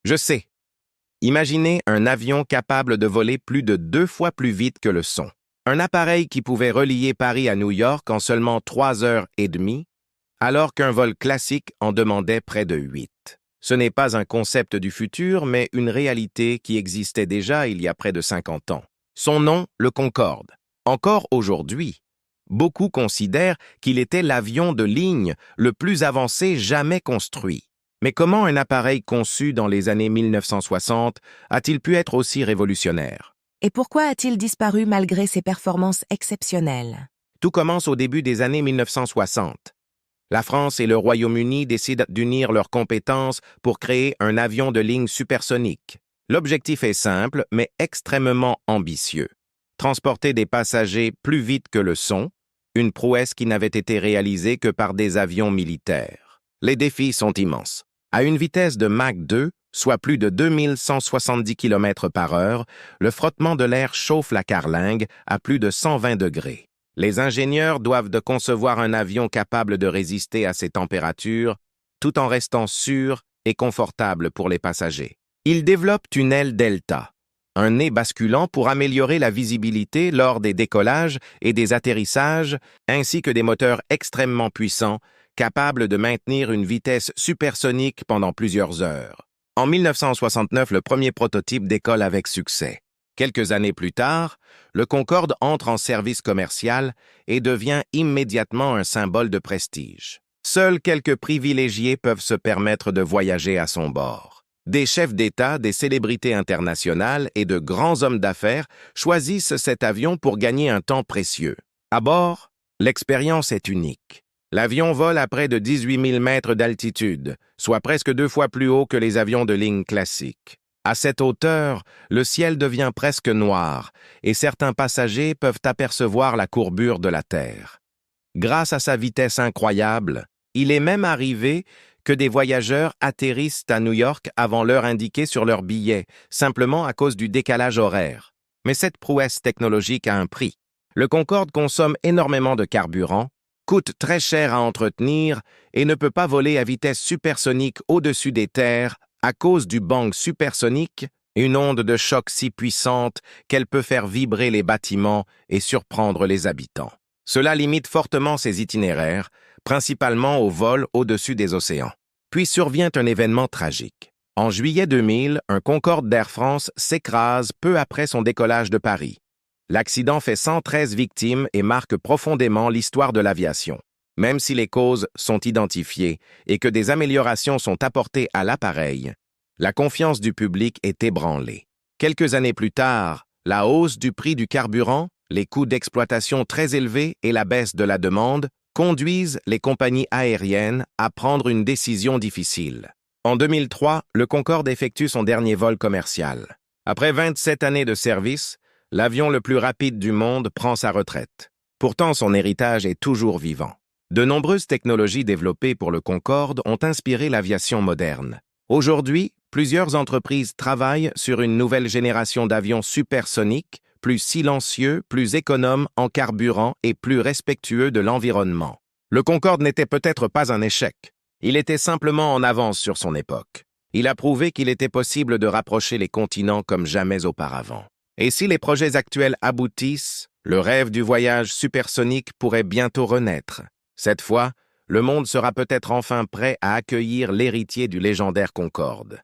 Je sais. Imaginez un avion capable de voler plus de 2 fois plus vite que le son. Un appareil qui pouvait relier Paris à New York en seulement 3 heures et demie, alors qu'un vol classique en demandait près de 8. Ce n'est pas un concept du futur, mais une réalité qui existait déjà il y a près de 50 ans. Son nom, le Concorde. Encore aujourd'hui, beaucoup considèrent qu'il était l'avion de ligne le plus avancé jamais construit. Mais comment un appareil conçu dans les années 1960 a-t-il pu être aussi révolutionnaire? Et pourquoi a-t-il disparu malgré ses performances exceptionnelles? Tout commence au début des années 1960. La France et le Royaume-Uni décident d'unir leurs compétences pour créer un avion de ligne supersonique. L'objectif est simple, mais extrêmement ambitieux. Transporter des passagers plus vite que le son, une prouesse qui n'avait été réalisée que par des avions militaires. Les défis sont immenses. À une vitesse de Mach 2, soit plus de 2170 km par heure, le frottement de l'air chauffe la carlingue à plus de 120 degrés. Les ingénieurs doivent de concevoir un avion capable de résister à ces températures, tout en restant sûr et confortable pour les passagers. Ils développent une aile delta, un nez basculant pour améliorer la visibilité lors des décollages et des atterrissages, ainsi que des moteurs extrêmement puissants, capables de maintenir une vitesse supersonique pendant plusieurs heures. En 1969, le premier prototype décolle avec succès. Quelques années plus tard, le Concorde entre en service commercial et devient immédiatement un symbole de prestige. Seuls quelques privilégiés peuvent se permettre de voyager à son bord. Des chefs d'État, des célébrités internationales et de grands hommes d'affaires choisissent cet avion pour gagner un temps précieux. À bord, l'expérience est unique. L'avion vole à près de 18 000 mètres d'altitude, soit presque 2 fois plus haut que les avions de ligne classiques. À cette hauteur, le ciel devient presque noir et certains passagers peuvent apercevoir la courbure de la Terre. Grâce à sa vitesse incroyable, il est même arrivé que des voyageurs atterrissent à New York avant l'heure indiquée sur leur billet, simplement à cause du décalage horaire. Mais cette prouesse technologique a un prix. Le Concorde consomme énormément de carburant, coûte très cher à entretenir et ne peut pas voler à vitesse supersonique au-dessus des terres à cause du bang supersonique, une onde de choc si puissante qu'elle peut faire vibrer les bâtiments et surprendre les habitants. Cela limite fortement ses itinéraires, principalement au vol au-dessus des océans. Puis survient un événement tragique. En juillet 2000, un Concorde d'Air France s'écrase peu après son décollage de Paris. L'accident fait 113 victimes et marque profondément l'histoire de l'aviation. Même si les causes sont identifiées et que des améliorations sont apportées à l'appareil, la confiance du public est ébranlée. Quelques années plus tard, la hausse du prix du carburant, les coûts d'exploitation très élevés et la baisse de la demande conduisent les compagnies aériennes à prendre une décision difficile. En 2003, le Concorde effectue son dernier vol commercial. Après 27 années de service, l'avion le plus rapide du monde prend sa retraite. Pourtant, son héritage est toujours vivant. De nombreuses technologies développées pour le Concorde ont inspiré l'aviation moderne. Aujourd'hui, plusieurs entreprises travaillent sur une nouvelle génération d'avions supersoniques, plus silencieux, plus économes en carburant et plus respectueux de l'environnement. Le Concorde n'était peut-être pas un échec. Il était simplement en avance sur son époque. Il a prouvé qu'il était possible de rapprocher les continents comme jamais auparavant. Et si les projets actuels aboutissent, le rêve du voyage supersonique pourrait bientôt renaître. Cette fois, le monde sera peut-être enfin prêt à accueillir l'héritier du légendaire Concorde.